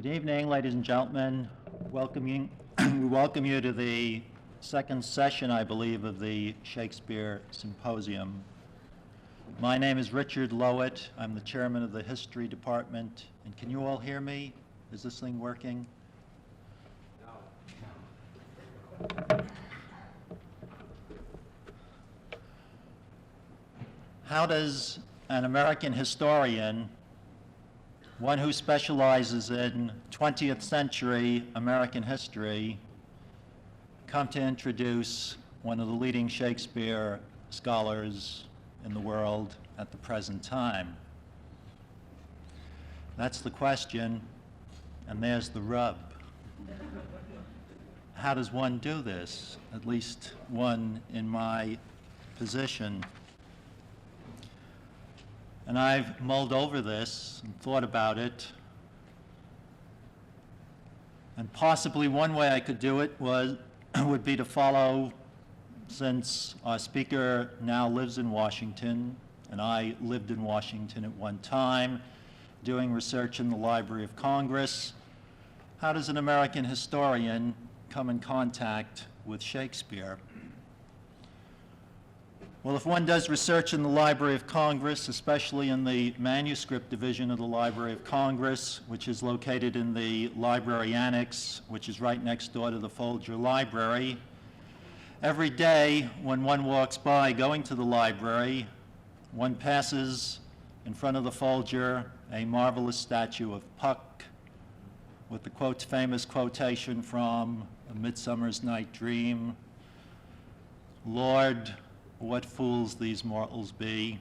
Good evening, ladies and gentlemen. We welcome you to the second session, I believe, of the Shakespeare Symposium. My name is Richard Lowett. I'm the chairman of the History Department. And can you all hear me? Is this thing working? No. How does an American historian, one who specializes in 20th century American history, come to introduce one of the leading Shakespeare scholars in the world at the present time? That's the question, and there's the rub. How does one do this? At least one in my position. And I've mulled over this and thought about it. And possibly one way I could do it would be to follow, since our speaker now lives in Washington, and I lived in Washington at one time, doing research in the Library of Congress. How does an American historian come in contact with Shakespeare? Well, if one does research in the Library of Congress, especially in the manuscript division of the Library of Congress, which is located in the library annex, which is right next door to the Folger Library, every day when one walks by going to the library, one passes in front of the Folger a marvelous statue of Puck with the famous quotation from A Midsummer's Night Dream, "Lord, what fools these mortals be."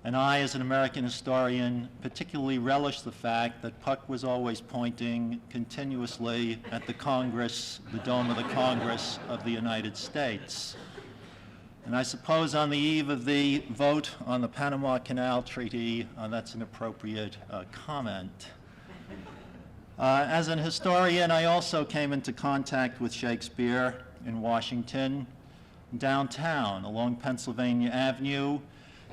And I, as an American historian, particularly relish the fact that Puck was always pointing continuously at the Congress, the dome of the Congress of the United States. And I suppose on the eve of the vote on the Panama Canal Treaty, that's an appropriate comment. As an historian, I also came into contact with Shakespeare in Washington, downtown along Pennsylvania Avenue,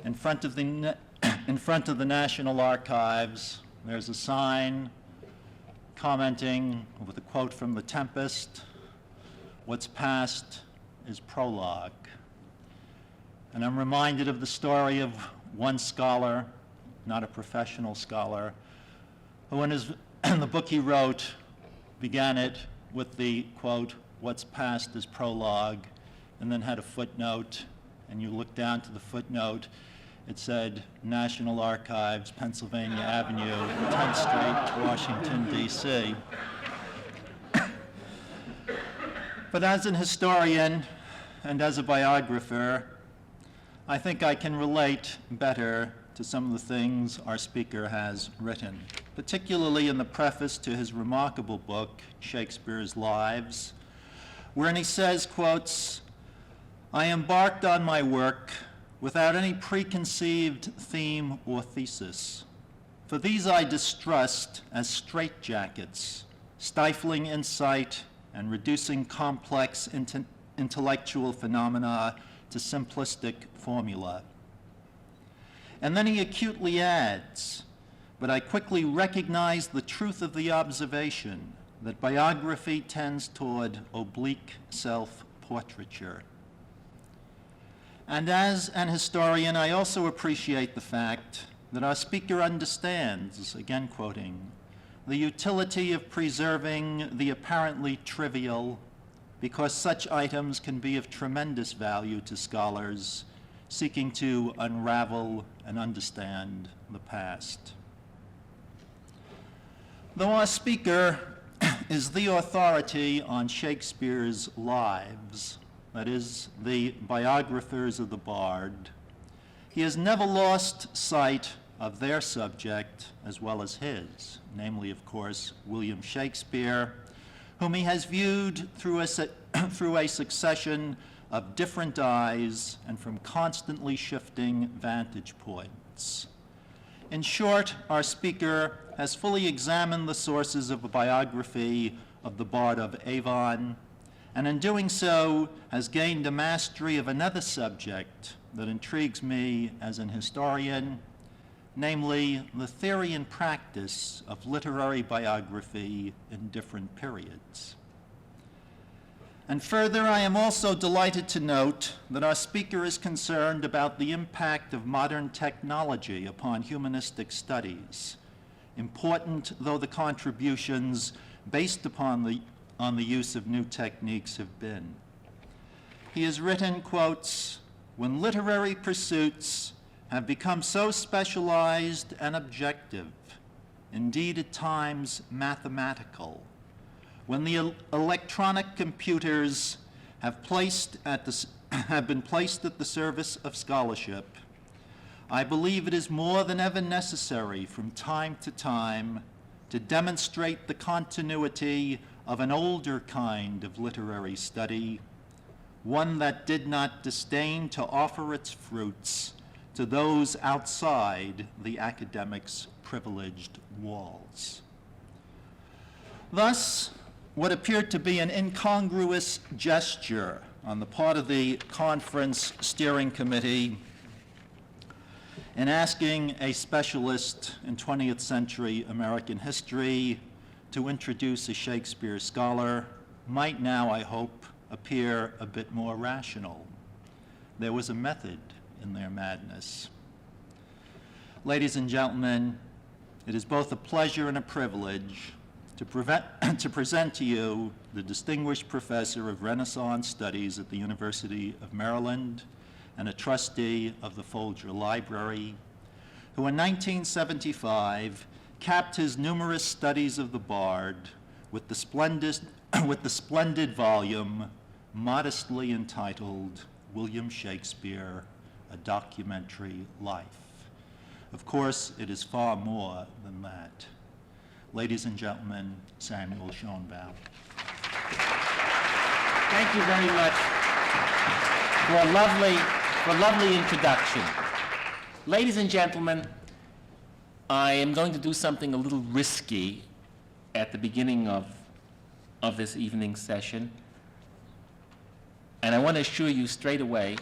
in front of the National Archives. There's a sign commenting with a quote from The Tempest, "What's past is prologue." And I'm reminded of the story of one scholar, not a professional scholar, who in the book he wrote began it with the quote, "What's past is prologue," and then had a footnote, and you look down to the footnote, it said National Archives, Pennsylvania Avenue, 10th Street, Washington, D.C. But as an historian and as a biographer, I think I can relate better to some of the things our speaker has written, particularly in the preface to his remarkable book, Shakespeare's Lives, wherein he says, quotes, "I embarked on my work without any preconceived theme or thesis, for these I distrust as straitjackets, stifling insight and reducing complex intellectual phenomena to simplistic formula." And then he acutely adds, "But I quickly recognized the truth of the observation that biography tends toward oblique self-portraiture." And as an historian, I also appreciate the fact that our speaker understands, again quoting, "the utility of preserving the apparently trivial, because such items can be of tremendous value to scholars seeking to unravel and understand the past." Though our speaker is the authority on Shakespeare's lives, that is, the biographers of the Bard, he has never lost sight of their subject as well as his, namely, of course, William Shakespeare, whom he has viewed through a succession of different eyes and from constantly shifting vantage points. In short, our speaker has fully examined the sources of a biography of the Bard of Avon, and in doing so has gained a mastery of another subject that intrigues me as an historian, namely the theory and practice of literary biography in different periods. And further, I am also delighted to note that our speaker is concerned about the impact of modern technology upon humanistic studies, important though the contributions based upon the use of new techniques have been. He has written, quotes, "When literary pursuits have become so specialized and objective, indeed at times mathematical, when the electronic computers have been placed at the service of scholarship, I believe it is more than ever necessary from time to time to demonstrate the continuity of an older kind of literary study, one that did not disdain to offer its fruits to those outside the academic's privileged walls." Thus, what appeared to be an incongruous gesture on the part of the conference steering committee in asking a specialist in 20th century American history to introduce a Shakespeare scholar might now, I hope, appear a bit more rational. There was a method in their madness. Ladies and gentlemen, it is both a pleasure and a privilege to present to you the distinguished professor of Renaissance Studies at the University of Maryland and a trustee of the Folger Library, who in 1975 capped his numerous studies of the Bard with the splendid volume modestly entitled William Shakespeare, A Documentary Life. Of course, it is far more than that. Ladies and gentlemen, Samuel Schoenbaum. Thank you very much for a lovely introduction. Ladies and gentlemen, I am going to do something a little risky at the beginning of this evening's session. And I want to assure you straight away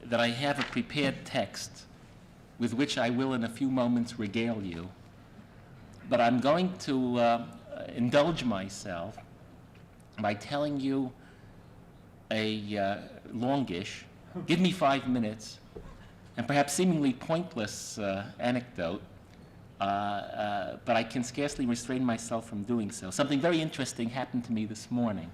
that I have a prepared text with which I will in a few moments regale you. But I'm going to indulge myself by telling you a longish, give me 5 minutes, and perhaps seemingly pointless anecdote, but I can scarcely restrain myself from doing so. Something very interesting happened to me this morning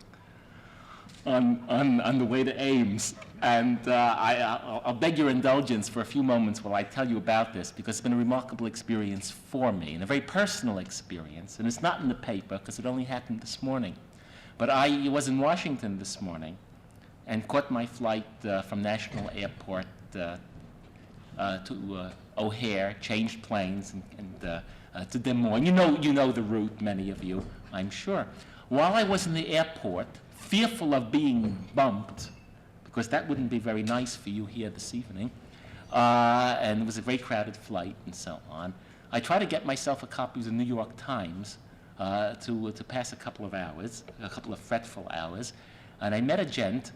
on the way to Ames, and I'll beg your indulgence for a few moments while I tell you about this, because it's been a remarkable experience for me, and a very personal experience, and it's not in the paper because it only happened this morning. But I was in Washington this morning and caught my flight from National Airport to O'Hare, changed planes, and to Des Moines. You know the route, many of you, I'm sure. While I was in the airport, fearful of being bumped, because that wouldn't be very nice for you here this evening, and it was a very crowded flight and so on, I tried to get myself a copy of the New York Times to pass a couple of fretful hours, and I met a gent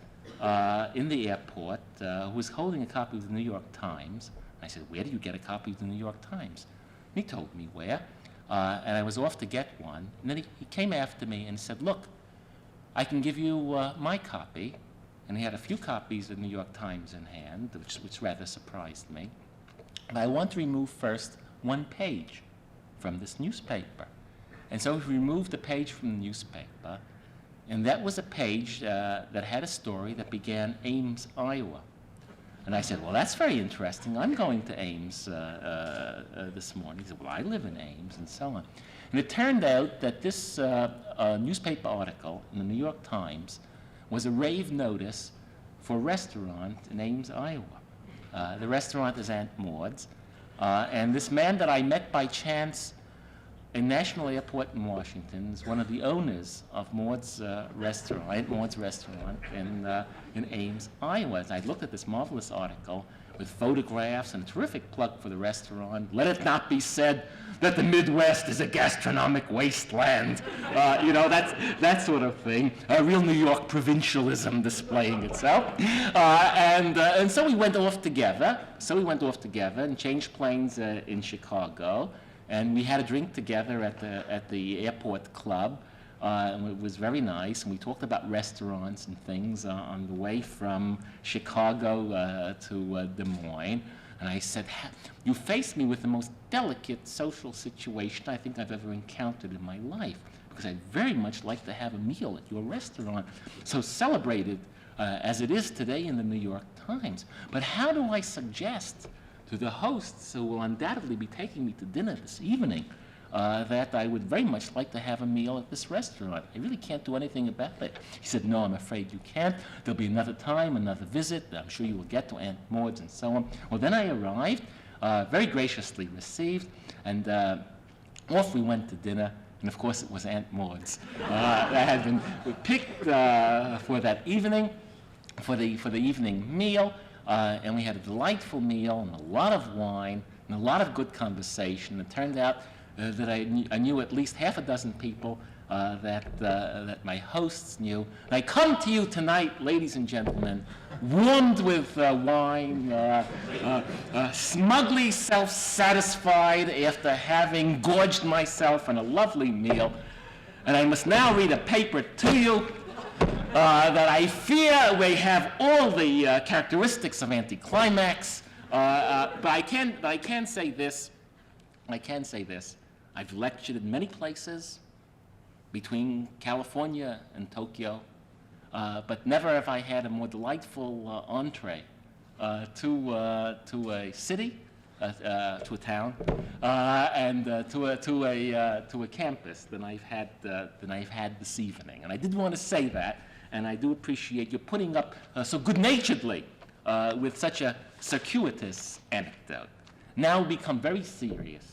in the airport who was holding a copy of the New York Times. I said, "Where do you get a copy of the New York Times?" And he told me where, and I was off to get one, and then he came after me and said, "Look, I can give you my copy," and he had a few copies of the New York Times in hand, which rather surprised me. But I want to remove first one page from this newspaper. And so he removed a page from the newspaper, and that was a page that had a story that began Ames, Iowa. And I said, "Well, that's very interesting. I'm going to Ames this morning." He said, "Well, I live in Ames," and so on. And it turned out that this newspaper article in the New York Times was a rave notice for a restaurant in Ames, Iowa. The restaurant is Aunt Maud's. And this man that I met by chance in National Airport in Washington is one of the owners of Maud's restaurant, Aunt Maud's restaurant in Ames, Iowa. I looked at this marvelous article with photographs and a terrific plug for the restaurant. Let it not be said that the Midwest is a gastronomic wasteland. That sort of thing. Real New York provincialism displaying itself. And so we went off together. And changed planes in Chicago. And we had a drink together at the airport club. And it was very nice, and we talked about restaurants and things on the way from Chicago to Des Moines. And I said, you faced me with the most delicate social situation I think I've ever encountered in my life, because I'd very much like to have a meal at your restaurant, so celebrated as it is today in the New York Times. But how do I suggest to the hosts who will undoubtedly be taking me to dinner this evening that I would very much like to have a meal at this restaurant? I really can't do anything about it. He said, no, I'm afraid you can't. There'll be another time, another visit. I'm sure you will get to Aunt Maud's and so on. Well, then I arrived, very graciously received, and off we went to dinner. And of course, it was Aunt Maud's. That had been picked for that evening, for the evening meal. And we had a delightful meal and a lot of wine and a lot of good conversation. It turned out that I knew at least half a dozen people that my hosts knew. And I come to you tonight, ladies and gentlemen, warmed with wine, smugly self-satisfied after having gorged myself on a lovely meal. And I must now read a paper to you that I fear may have all the characteristics of anticlimax. But I can say this. I've lectured in many places between California and Tokyo, but never have I had a more delightful entree to a city, to a town, and to a campus than I've had this evening. And I did want to say that, and I do appreciate you putting up so good-naturedly with such a circuitous anecdote. Now become very serious.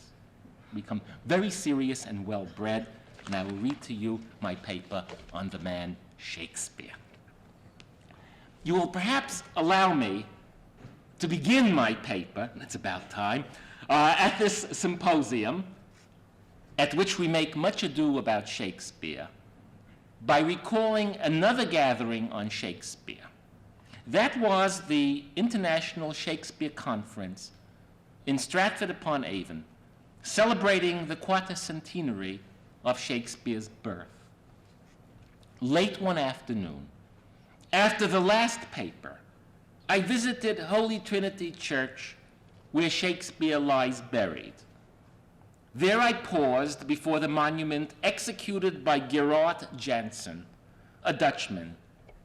Become very serious and well-bred, and I will read to you my paper on the man Shakespeare. You will perhaps allow me to begin my paper, and it's about time, at this symposium, at which we make much ado about Shakespeare, by recalling another gathering on Shakespeare. That was the International Shakespeare Conference in Stratford-upon-Avon, celebrating the quatercentenary of Shakespeare's birth. Late one afternoon, after the last paper, I visited Holy Trinity Church, where Shakespeare lies buried. There I paused before the monument executed by Gerard Jansen, a Dutchman,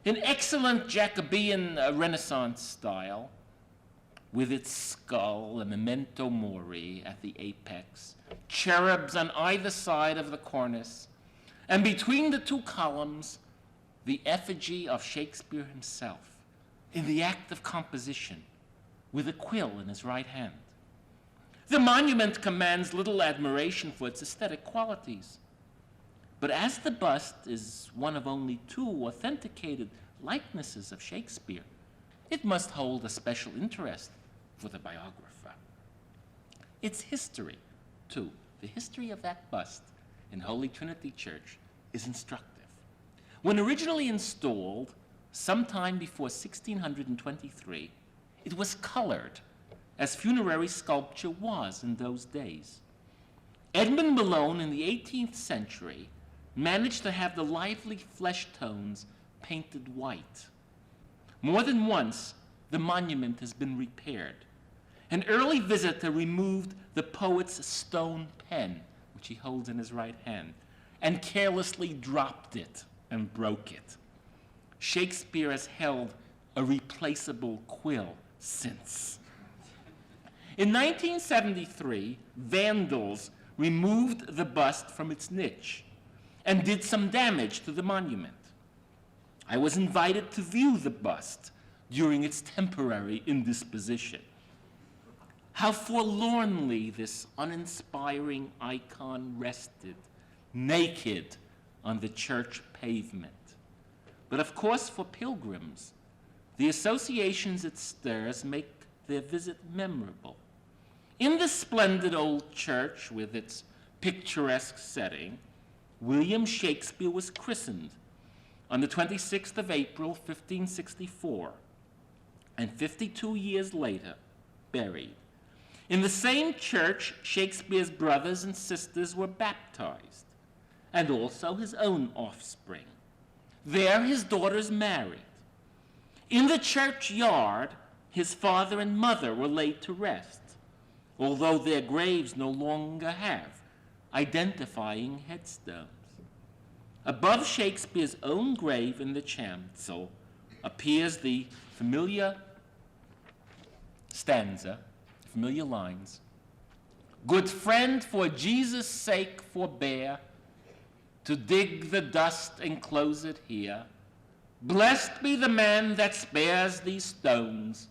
in excellent Jacobean Renaissance style, with its skull, a memento mori at the apex, cherubs on either side of the cornice, and between the two columns, the effigy of Shakespeare himself, in the act of composition, with a quill in his right hand. The monument commands little admiration for its aesthetic qualities, but as the bust is one of only two authenticated likenesses of Shakespeare, it must hold a special interest for the biographer. Its history, too, the history of that bust in Holy Trinity Church is instructive. When originally installed, sometime before 1623, it was colored, as funerary sculpture was in those days. Edmund Malone in the 18th century managed to have the lively flesh tones painted white. More than once, the monument has been repaired. An early visitor removed the poet's stone pen, which he holds in his right hand, and carelessly dropped it and broke it. Shakespeare has held a replaceable quill since. In 1973, vandals removed the bust from its niche and did some damage to the monument. I was invited to view the bust during its temporary indisposition. how forlornly this uninspiring icon rested, naked on the church pavement. But of course, for pilgrims, the associations it stirs make their visit memorable. In the splendid old church with its picturesque setting, William Shakespeare was christened on the 26th of April, 1564, and 52 years later, buried. In the same church, Shakespeare's brothers and sisters were baptized, and also his own offspring. There, his daughters married. In the churchyard, his father and mother were laid to rest, although their graves no longer have identifying headstones. Above Shakespeare's own grave in the chancel appears the familiar stanza, familiar lines. Good friend, for Jesus' sake forbear to dig the dust and close it here. Blessed be the man that spares these stones,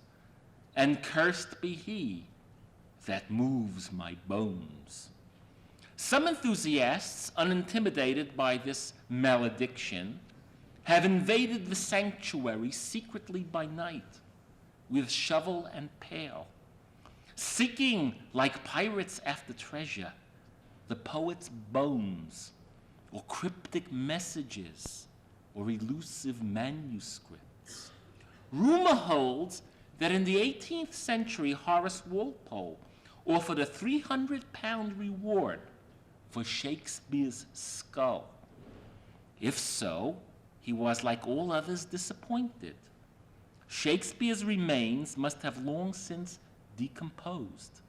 and cursed be he that moves my bones. Some enthusiasts, unintimidated by this malediction, have invaded the sanctuary secretly by night with shovel and pail, seeking, like pirates after treasure, the poet's bones, or cryptic messages, or elusive manuscripts. Rumor holds that in the 18th century, Horace Walpole offered a 300-pound reward for Shakespeare's skull. If so, he was, like all others, disappointed. Shakespeare's remains must have long since decomposed.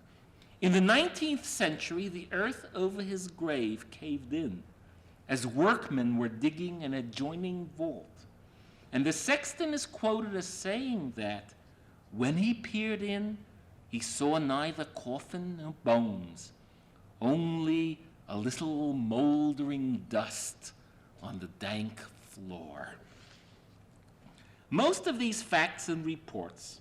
In the 19th century, the earth over his grave caved in as workmen were digging an adjoining vault. And the sexton is quoted as saying that when he peered in, he saw neither coffin nor bones, only a little moldering dust on the dank floor. Most of these facts and reports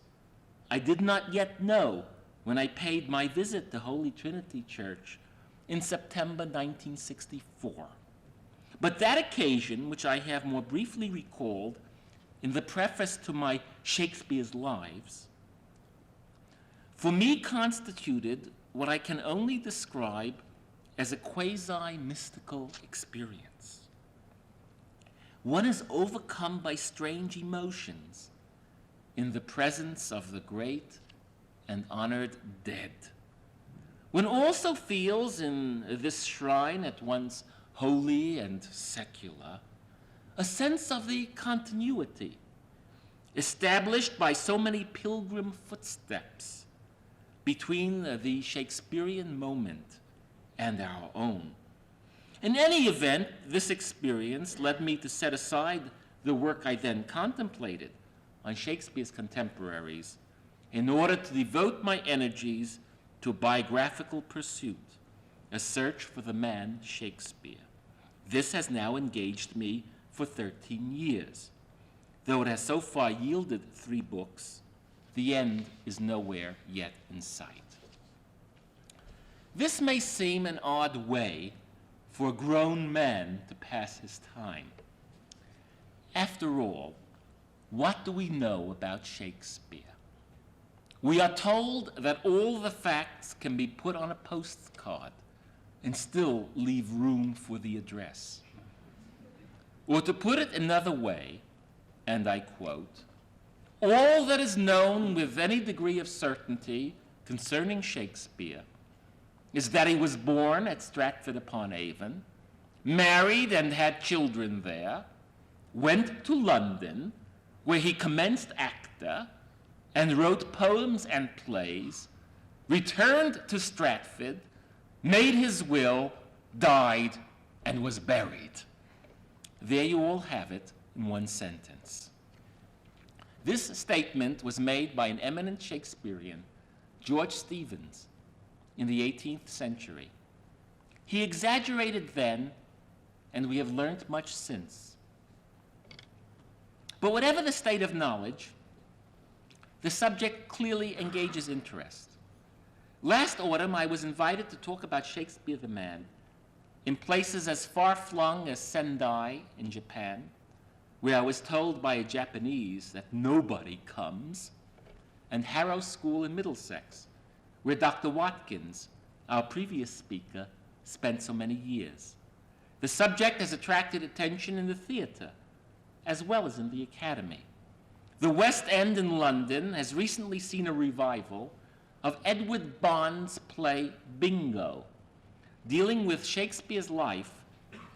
I did not yet know when I paid my visit to Holy Trinity Church in September 1964. But that occasion, which I have more briefly recalled in the preface to my Shakespeare's Lives, for me constituted what I can only describe as a quasi-mystical experience. One is overcome by strange emotions in the presence of the great and honored dead. One also feels in this shrine, at once holy and secular, a sense of the continuity established by so many pilgrim footsteps between the Shakespearean moment and our own. In any event, this experience led me to set aside the work I then contemplated on Shakespeare's contemporaries in order to devote my energies to a biographical pursuit, a search for the man Shakespeare. This has now engaged me for 13 years. Though it has so far yielded 3 books, the end is nowhere yet in sight. This may seem an odd way for a grown man to pass his time. After all, what do we know about Shakespeare? We are told that all the facts can be put on a postcard and still leave room for the address. Or to put it another way, and I quote, all that is known with any degree of certainty concerning Shakespeare is that he was born at Stratford-upon-Avon, married and had children there, went to London, where he commenced actor and wrote poems and plays, returned to Stratford, made his will, died, and was buried. There you all have it in one sentence. This statement was made by an eminent Shakespearean, George Steevens, in the 18th century. He exaggerated then, and we have learned much since. But whatever the state of knowledge, the subject clearly engages interest. Last autumn, I was invited to talk about Shakespeare the Man in places as far-flung as Sendai in Japan, where I was told by a Japanese that nobody comes, and Harrow School in Middlesex, where Dr. Watkins, our previous speaker, spent so many years. The subject has attracted attention in the theater, as well as in the academy. The West End in London has recently seen a revival of Edward Bond's play Bingo, dealing with Shakespeare's life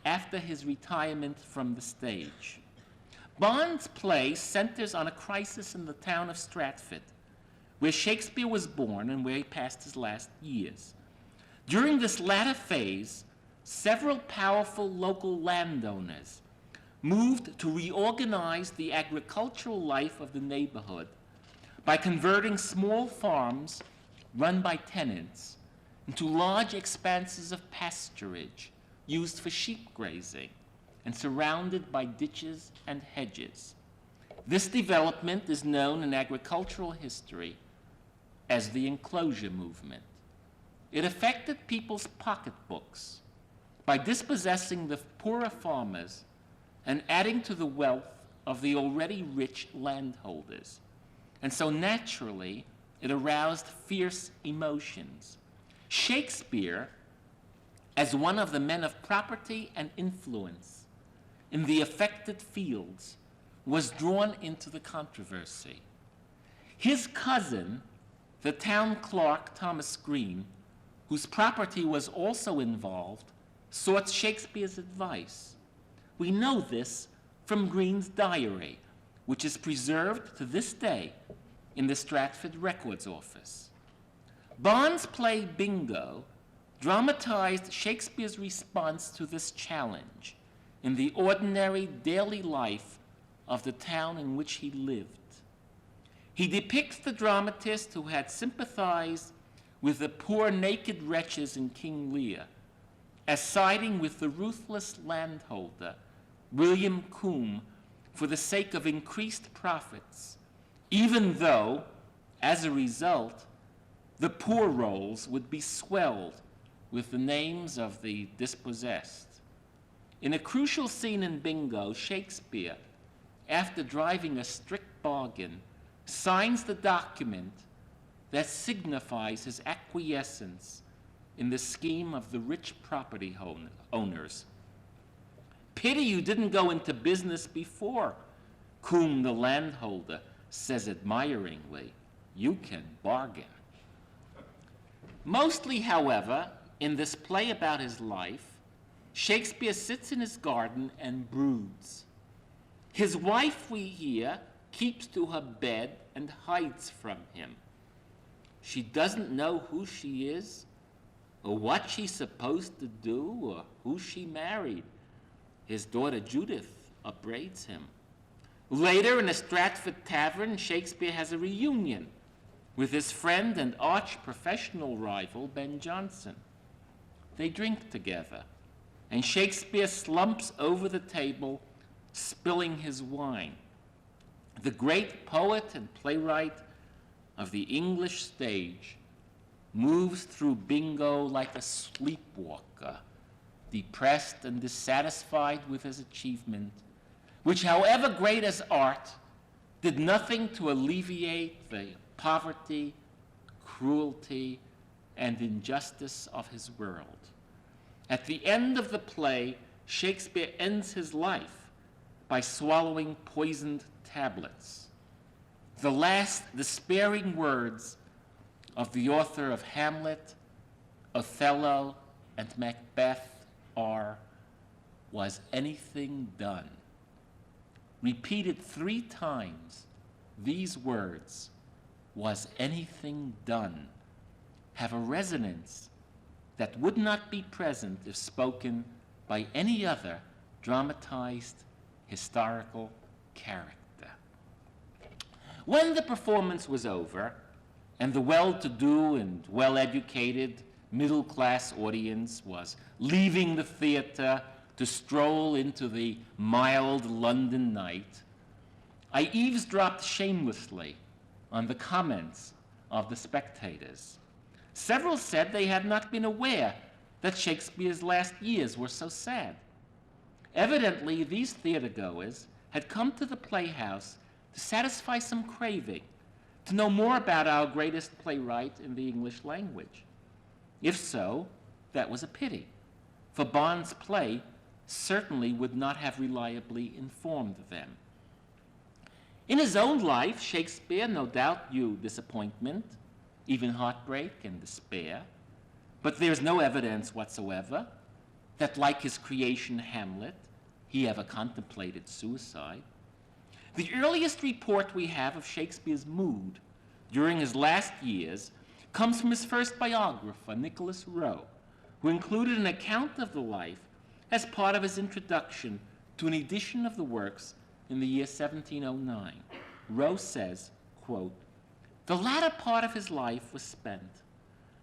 after his retirement from the stage. Bond's play centers on a crisis in the town of Stratford, where Shakespeare was born and where he passed his last years. During this latter phase, several powerful local landowners moved to reorganize the agricultural life of the neighborhood by converting small farms run by tenants into large expanses of pasturage used for sheep grazing and surrounded by ditches and hedges. This development is known in agricultural history as the enclosure movement. It affected people's pocketbooks by dispossessing the poorer farmers and adding to the wealth of the already rich landholders. And so naturally, it aroused fierce emotions. Shakespeare, as one of the men of property and influence in the affected fields, was drawn into the controversy. His cousin, the town clerk Thomas Green, whose property was also involved, sought Shakespeare's advice. We know this from Green's diary, which is preserved to this day in the Stratford Records Office. Bond's play Bingo dramatized Shakespeare's response to this challenge in the ordinary daily life of the town in which he lived. He depicts the dramatist who had sympathized with the poor naked wretches in King Lear as siding with the ruthless landholder, William Coombe, for the sake of increased profits, even though, as a result, the poor rolls would be swelled with the names of the dispossessed. In a crucial scene in Bingo, Shakespeare, after driving a strict bargain, signs the document that signifies his acquiescence in the scheme of the rich property owners. Pity you didn't go into business before, Coombe the landholder says admiringly. You can bargain. Mostly, however, in this play about his life, Shakespeare sits in his garden and broods. His wife, we hear, keeps to her bed and hides from him. She doesn't know who she is, or what she's supposed to do, or who she married. His daughter Judith upbraids him. Later, in a Stratford tavern, Shakespeare has a reunion with his friend and arch professional rival, Ben Jonson. They drink together, and Shakespeare slumps over the table, spilling his wine. The great poet and playwright of the English stage moves through Bingo like a sleepwalker, depressed and dissatisfied with his achievement, which, however great as art, did nothing to alleviate the poverty, cruelty, and injustice of his world. At the end of the play, Shakespeare ends his life by swallowing poisoned tablets. The last despairing words of the author of Hamlet, Othello, and Macbeth are, "Was anything done?" Repeated 3 times, these words, "Was anything done?" have a resonance that would not be present if spoken by any other dramatized historical character. When the performance was over, and the well-to-do and well-educated middle-class audience was leaving the theater to stroll into the mild London night, I eavesdropped shamelessly on the comments of the spectators. Several said they had not been aware that Shakespeare's last years were so sad. Evidently, these theatergoers had come to the playhouse to satisfy some craving, to know more about our greatest playwright in the English language. If so, that was a pity, for Bond's play certainly would not have reliably informed them. In his own life, Shakespeare no doubt knew disappointment, even heartbreak and despair, but there's no evidence whatsoever that, like his creation Hamlet, he ever contemplated suicide. The earliest report we have of Shakespeare's mood during his last years comes from his first biographer, Nicholas Rowe, who included an account of the life as part of his introduction to an edition of the works in the year 1709. Rowe says, quote, "The latter part of his life was spent,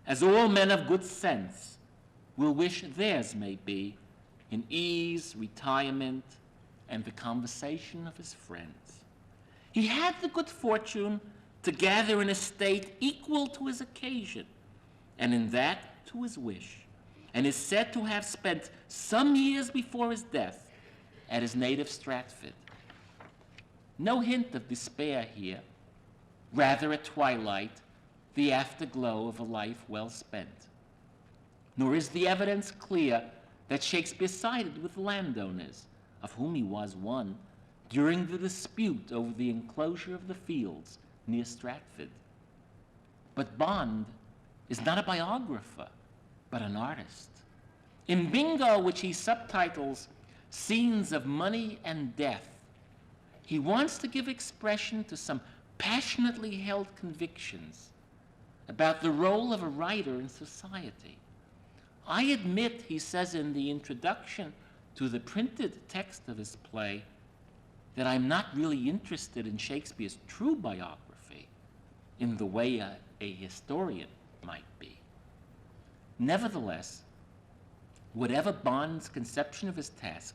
as all men of good sense will wish theirs may be, in ease, retirement, and the conversation of his friends. He had the good fortune to gather an estate equal to his occasion, and in that to his wish, and is said to have spent some years before his death at his native Stratford." No hint of despair here, rather at twilight, the afterglow of a life well spent. Nor is the evidence clear that Shakespeare sided with landowners, of whom he was one, during the dispute over the enclosure of the fields near Stratford. But Bond is not a biographer, but an artist. In Bingo, which he subtitles Scenes of Money and Death, he wants to give expression to some passionately held convictions about the role of a writer in society. I admit, he says in the introduction to the printed text of his play, that I'm not really interested in Shakespeare's true biography in the way a historian might be. Nevertheless, whatever Bond's conception of his task,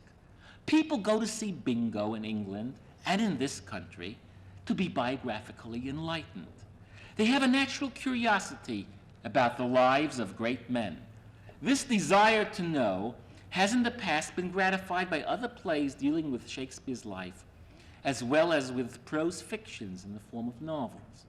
people go to see Bingo in England and in this country to be biographically enlightened. They have a natural curiosity about the lives of great men. This desire to know has in the past been gratified by other plays dealing with Shakespeare's life, as well as with prose fictions in the form of novels,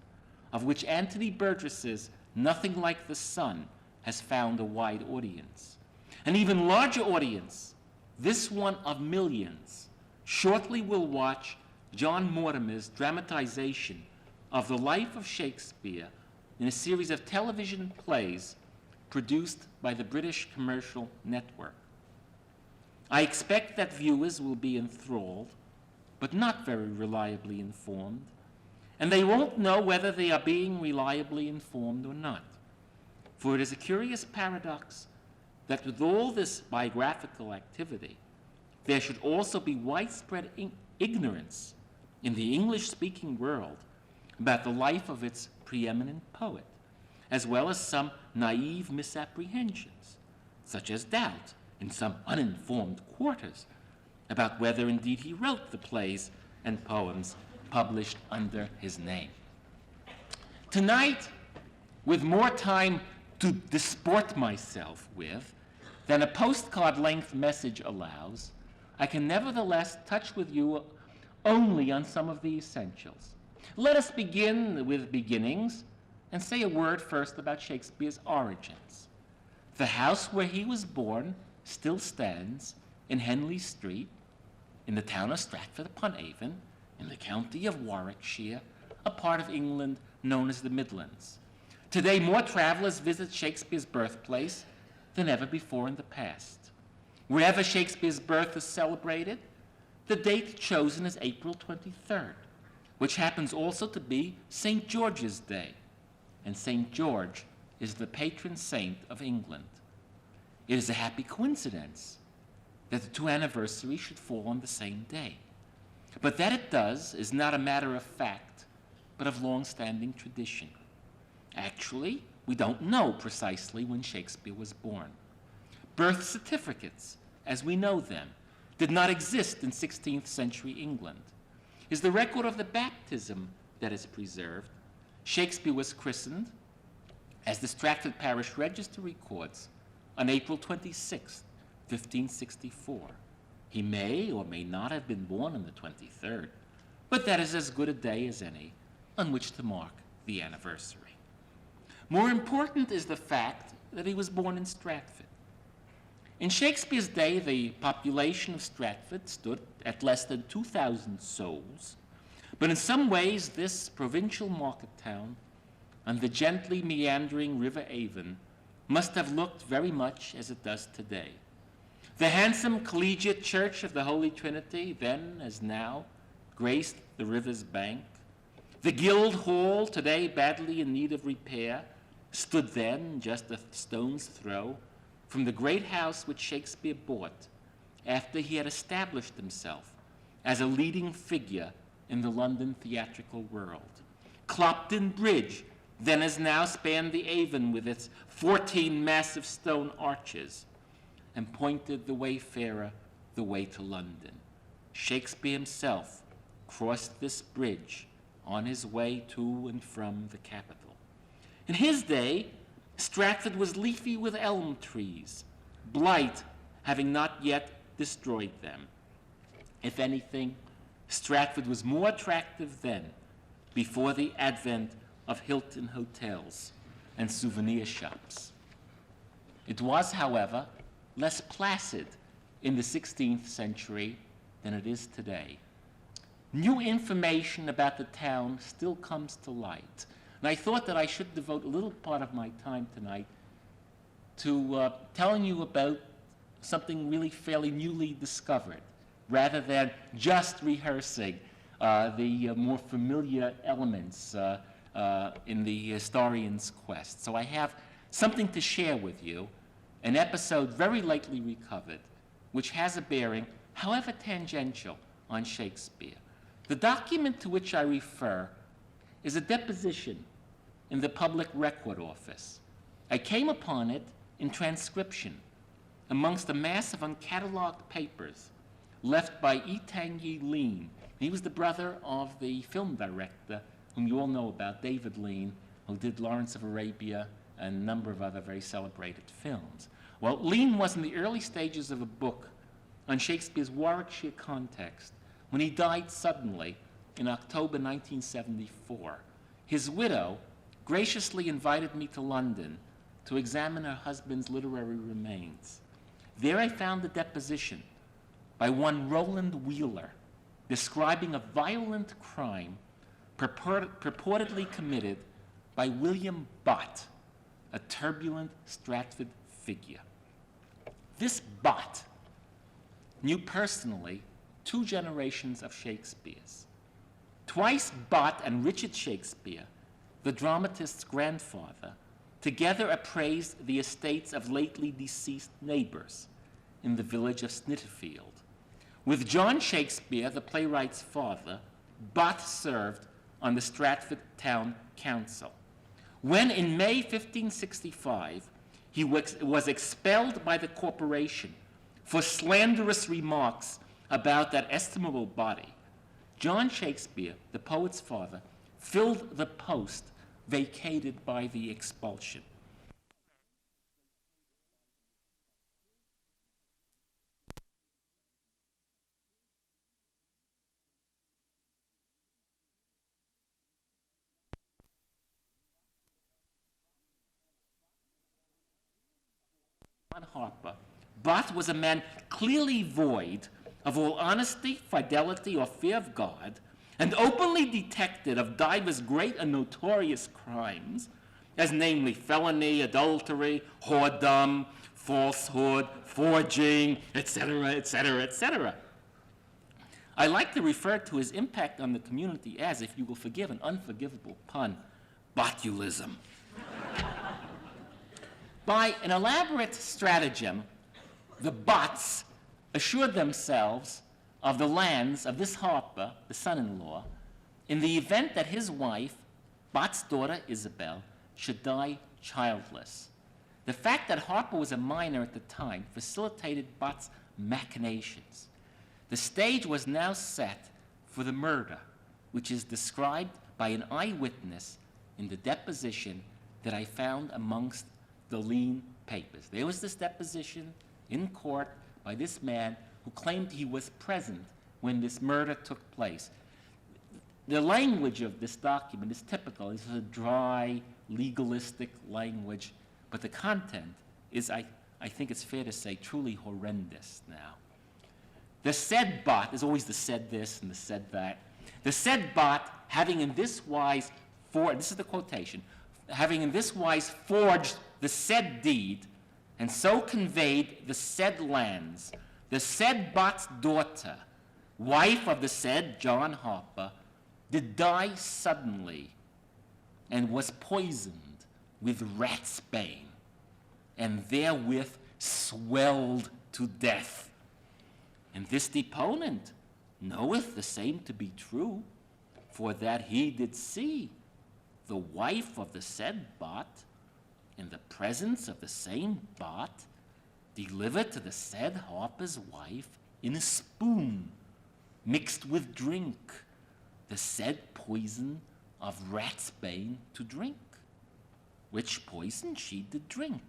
of which Anthony Burgess's Nothing Like the Sun has found a wide audience. An even larger audience, this one of millions, shortly will watch John Mortimer's dramatization of the life of Shakespeare in a series of television plays produced by the British Commercial Network. I expect that viewers will be enthralled, but not very reliably informed, and they won't know whether they are being reliably informed or not. For it is a curious paradox that with all this biographical activity, there should also be widespread ignorance in the English-speaking world about the life of its preeminent poet, as well as some naive misapprehensions, such as doubt in some uninformed quarters about whether indeed he wrote the plays and poems published under his name. Tonight, with more time to disport myself with than a postcard-length message allows, I can nevertheless touch with you only on some of the essentials. Let us begin with beginnings and say a word first about Shakespeare's origins. The house where he was born still stands in Henley Street, in the town of Stratford-upon-Avon, in the county of Warwickshire, a part of England known as the Midlands. Today, more travelers visit Shakespeare's birthplace than ever before in the past. Wherever Shakespeare's birth is celebrated, the date chosen is April 23rd, which happens also to be St. George's Day, and St. George is the patron saint of England. It is a happy coincidence that the two anniversaries should fall on the same day. But that it does is not a matter of fact, but of long-standing tradition. Actually, we don't know precisely when Shakespeare was born. Birth certificates, as we know them, did not exist in 16th century England. It is the record of the baptism that is preserved. Shakespeare was christened as the Stratford Parish Register records, on April 26, 1564. He may or may not have been born on the 23rd, but that is as good a day as any on which to mark the anniversary. More important is the fact that he was born in Stratford. In Shakespeare's day, the population of Stratford stood at less than 2,000 souls, but in some ways this provincial market town on the gently meandering River Avon must have looked very much as it does today. The handsome collegiate church of the Holy Trinity, then as now, graced the river's bank. The Guild Hall, today badly in need of repair, stood then just a stone's throw from the great house which Shakespeare bought after he had established himself as a leading figure in the London theatrical world. Clopton Bridge, then as now, spanned the Avon with its 14 massive stone arches and pointed the wayfarer the way to London. Shakespeare himself crossed this bridge on his way to and from the capital. In his day, Stratford was leafy with elm trees, blight having not yet destroyed them. If anything, Stratford was more attractive then, before the advent of Hilton hotels and souvenir shops. It was, however, less placid in the 16th century than it is today. New information about the town still comes to light, and I thought that I should devote a little part of my time tonight to telling you about something really fairly newly discovered, rather than just rehearsing the more familiar elements in the historian's quest. So I have something to share with you, an episode very lately recovered, which has a bearing, however tangential, on Shakespeare. The document to which I refer is a deposition in the Public Record Office. I came upon it in transcription amongst a mass of uncatalogued papers left by Etanyi Lean. He was the brother of the film director whom you all know about, David Lean, who did Lawrence of Arabia and a number of other very celebrated films. Well, Lean was in the early stages of a book on Shakespeare's Warwickshire context when he died suddenly in October 1974. His widow graciously invited me to London to examine her husband's literary remains. There I found a deposition by one Roland Wheeler describing a violent crime purportedly committed by William Bott, a turbulent Stratford figure. This Bott knew personally 2 generations of Shakespeare's. Twice Bott and Richard Shakespeare, the dramatist's grandfather, together appraised the estates of lately deceased neighbors in the village of Snitterfield. With John Shakespeare, the playwright's father, Bott served on the Stratford Town Council. When in May 1565, he was expelled by the corporation for slanderous remarks about that estimable body, John Shakespeare, the poet's father, filled the post vacated by the expulsion. Harper, Bott was a man clearly void of all honesty, fidelity, or fear of God, and openly detected of divers great and notorious crimes, as namely felony, adultery, whoredom, falsehood, forging, etc., etc., etc. I like to refer to his impact on the community as, if you will forgive an unforgivable pun, botulism. By an elaborate stratagem, the Botts assured themselves of the lands of this Harper, the son-in-law, in the event that his wife, Bott's daughter Isabel, should die childless. The fact that Harper was a minor at the time facilitated Bott's machinations. The stage was now set for the murder, which is described by an eyewitness in the deposition that I found amongst the lien papers. There was this deposition in court by this man who claimed he was present when this murder took place. The language of this document is typical. It's a dry, legalistic language, but the content is, I think it's fair to say, truly horrendous now. The said bot, there's always the said this and the said that. The said bot, having in this wise this is the quotation, having in this wise forged the said deed, and so conveyed the said lands, the said bot's daughter, wife of the said John Harper, did die suddenly and was poisoned with ratsbane, and therewith swelled to death. And this deponent knoweth the same to be true, for that he did see the wife of the said bot, in the presence of the same bot, delivered to the said Harper's wife in a spoon, mixed with drink, the said poison of ratsbane to drink, which poison she did drink,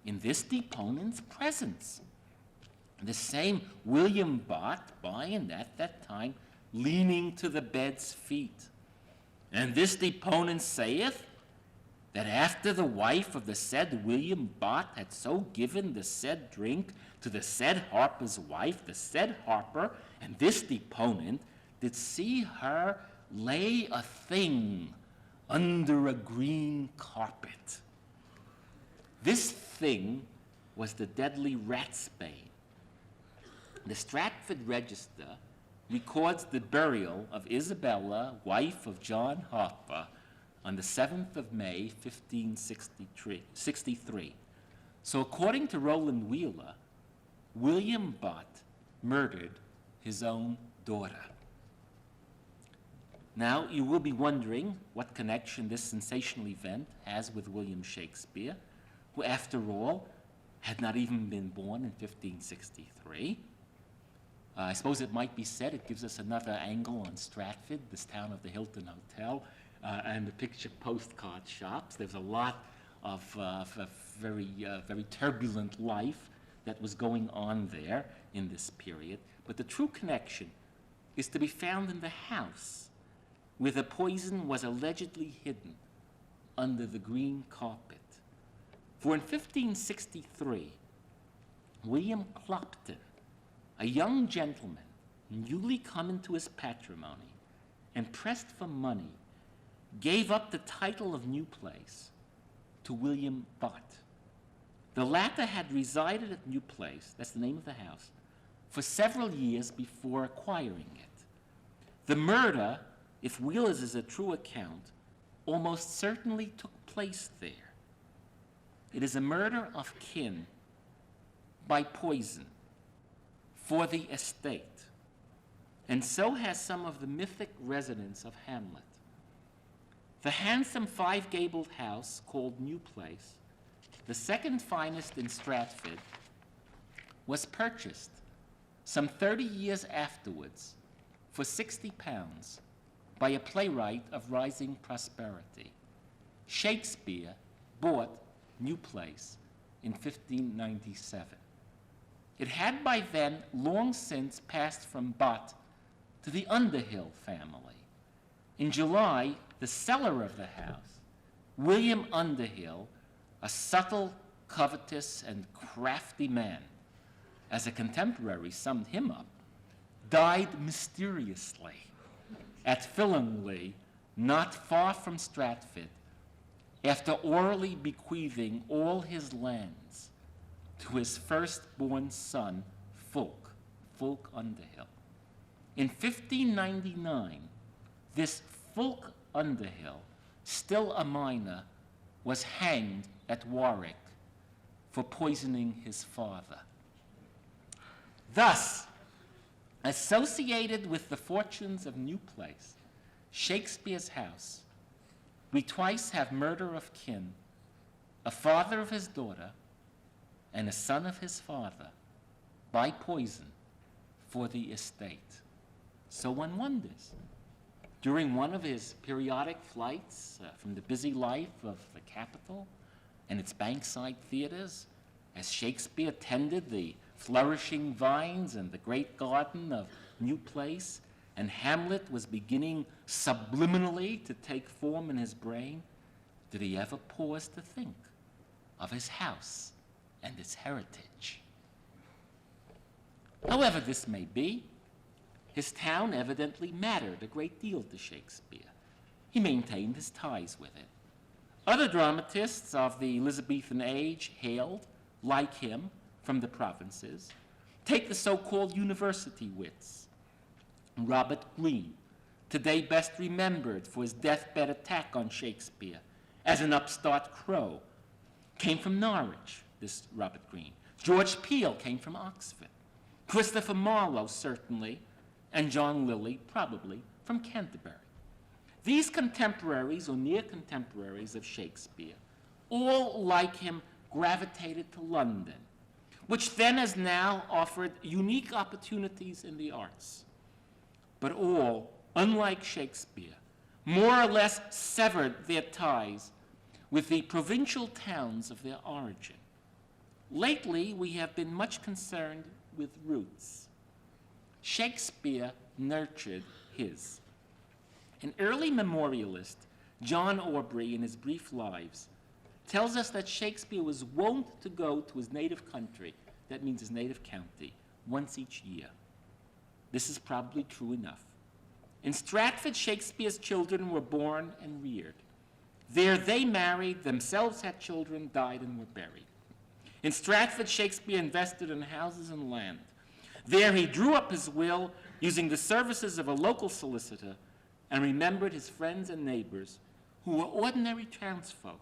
in this deponent's presence. The same William Bott, by and at that time, leaning to the bed's feet. And this deponent saith that after the wife of the said William Bott had so given the said drink to the said Harper's wife, the said Harper, and this deponent did see her lay a thing under a green carpet. This thing was the deadly ratsbane. The Stratford Register records the burial of Isabella, wife of John Harper, on the 7th of May, 1563. So according to Rowland Wheeler, William Bott murdered his own daughter. Now, you will be wondering what connection this sensational event has with William Shakespeare, who, after all, had not even been born in 1563. I suppose it might be said it gives us another angle on Stratford, this town of the Hilton Hotel, and the picture postcard shops. There's a lot of very turbulent life that was going on there in this period. But the true connection is to be found in the house where the poison was allegedly hidden under the green carpet. For in 1563, William Clopton, a young gentleman newly come into his patrimony and pressed for money, gave up the title of New Place to William Bott. The latter had resided at New Place, that's the name of the house, for several years before acquiring it. The murder, if Wheeler's is a true account, almost certainly took place there. It is a murder of kin by poison for the estate, and so has some of the mythic residents of Hamlet. The handsome five-gabled house called New Place, the second finest in Stratford, was purchased some 30 years afterwards for £60 by a playwright of rising prosperity. Shakespeare bought New Place in 1597. It had by then long since passed from Bott to the Underhill family. In July, the seller of the house, William Underhill, a subtle, covetous, and crafty man, as a contemporary summed him up, died mysteriously at Fillingley, not far from Stratford, after orally bequeathing all his lands to his firstborn son, Fulk Underhill. In 1599, this Fulk Underhill, still a minor, was hanged at Warwick for poisoning his father. Thus, associated with the fortunes of New Place, Shakespeare's house, we twice have murder of kin, a father of his daughter, and a son of his father, by poison, for the estate. So one wonders, during one of his periodic flights from the busy life of the capital and its bankside theaters, as Shakespeare tended the flourishing vines and the great garden of New Place, and Hamlet was beginning subliminally to take form in his brain, did he ever pause to think of his house and its heritage? However this may be, his town evidently mattered a great deal to Shakespeare. He maintained his ties with it. Other dramatists of the Elizabethan age hailed, like him, from the provinces. Take the so-called university wits. Robert Greene, today best remembered for his deathbed attack on Shakespeare as an upstart crow, came from Norwich, this Robert Greene. George Peele came from Oxford. Christopher Marlowe, certainly, and John Lilly, probably, from Canterbury. These contemporaries or near contemporaries of Shakespeare, all like him, gravitated to London, which then as now offered unique opportunities in the arts. But all, unlike Shakespeare, more or less severed their ties with the provincial towns of their origin. Lately, we have been much concerned with roots. Shakespeare nurtured his. An early memorialist, John Aubrey, in his Brief Lives, tells us that Shakespeare was wont to go to his native country, that means his native county, once each year. This is probably true enough. In Stratford, Shakespeare's children were born and reared. There they married, themselves had children, died, and were buried. In Stratford, Shakespeare invested in houses and land. There he drew up his will using the services of a local solicitor and remembered his friends and neighbors who were ordinary townsfolk.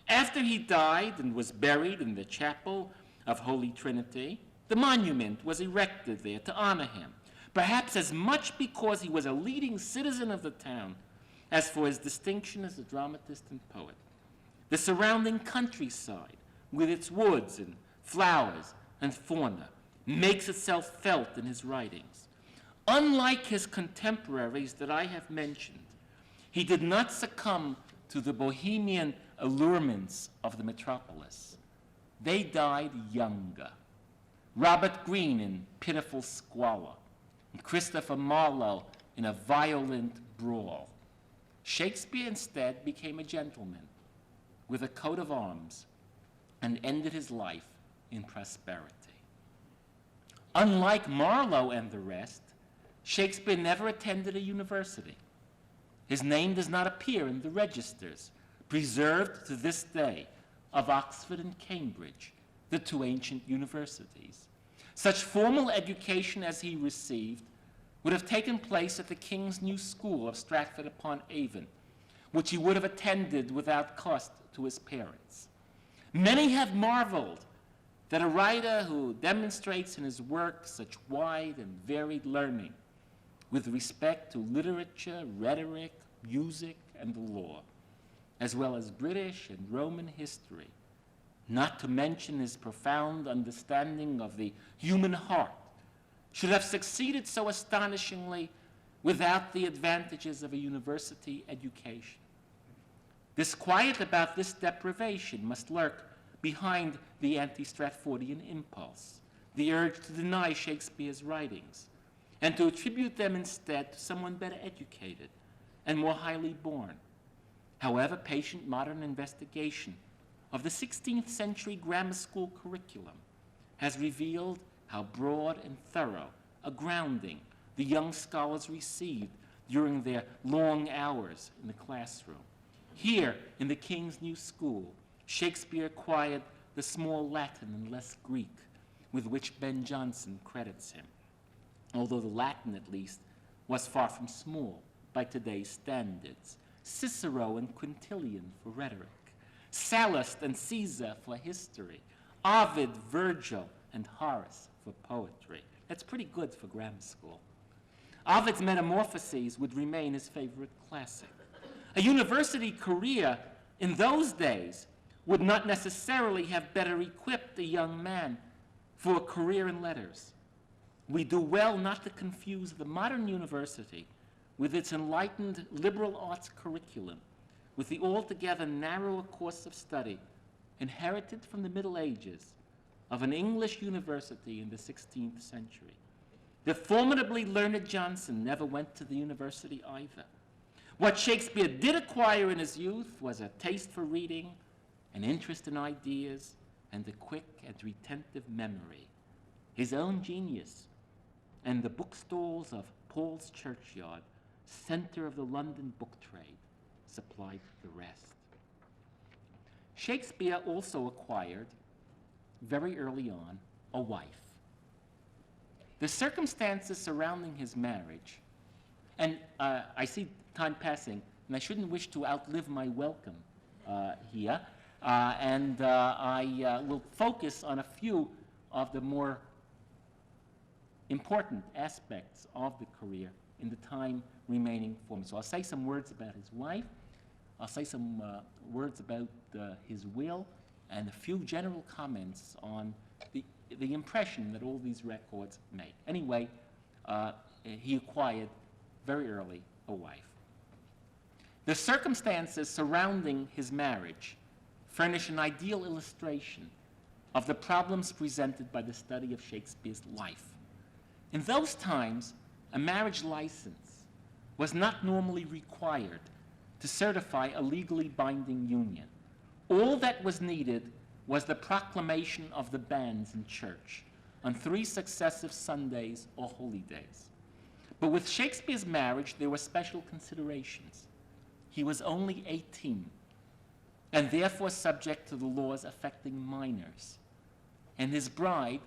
After he died and was buried in the chapel of Holy Trinity, the monument was erected there to honor him, perhaps as much because he was a leading citizen of the town as for his distinction as a dramatist and poet. The surrounding countryside, with its woods and flowers and fauna, makes itself felt in his writings. Unlike his contemporaries that I have mentioned, he did not succumb to the bohemian allurements of the metropolis. They died younger. Robert Greene in Pitiful Squalor, and Christopher Marlowe in A Violent Brawl. Shakespeare instead became a gentleman with a coat of arms and ended his life in prosperity. Unlike Marlowe and the rest, Shakespeare never attended a university. His name does not appear in the registers, preserved to this day, of Oxford and Cambridge, the two ancient universities. Such formal education as he received would have taken place at the King's New School of Stratford-upon-Avon, which he would have attended without cost to his parents. Many have marveled that a writer who demonstrates in his work such wide and varied learning with respect to literature, rhetoric, music, and the law, as well as British and Roman history, not to mention his profound understanding of the human heart, should have succeeded so astonishingly without the advantages of a university education. Disquiet about this deprivation must lurk behind the anti-Stratfordian impulse, the urge to deny Shakespeare's writings, and to attribute them instead to someone better educated and more highly born. However, patient modern investigation of the 16th century grammar school curriculum has revealed how broad and thorough a grounding the young scholars received during their long hours in the classroom. Here, in the King's New School, Shakespeare acquired the small Latin and less Greek with which Ben Jonson credits him, although the Latin, at least, was far from small by today's standards. Cicero and Quintilian for rhetoric, Sallust and Caesar for history, Ovid, Virgil, and Horace for poetry. That's pretty good for grammar school. Ovid's Metamorphoses would remain his favorite classic. A university career in those days would not necessarily have better equipped a young man for a career in letters. We do well not to confuse the modern university with its enlightened liberal arts curriculum, with the altogether narrower course of study inherited from the Middle Ages of an English university in the 16th century. The formidably learned Johnson never went to the university either. What Shakespeare did acquire in his youth was a taste for reading, an interest in ideas, and a quick and retentive memory. His own genius and the bookstalls of Paul's Churchyard, center of the London book trade, supplied the rest. Shakespeare also acquired, very early on, a wife. The circumstances surrounding his marriage, and I see time passing, and I shouldn't wish to outlive my welcome here, I will focus on a few of the more important aspects of the career in the time remaining for me. So I'll say some words about his wife, I'll say some words about his will, and a few general comments on the impression that all these records make. Anyway, he acquired very early a wife. The circumstances surrounding his marriage furnish an ideal illustration of the problems presented by the study of Shakespeare's life. In those times, a marriage license was not normally required to certify a legally binding union. All that was needed was the proclamation of the banns in church on 3 successive Sundays or holy days. But with Shakespeare's marriage, there were special considerations. He was only 18, and therefore subject to the laws affecting minors. And his bride,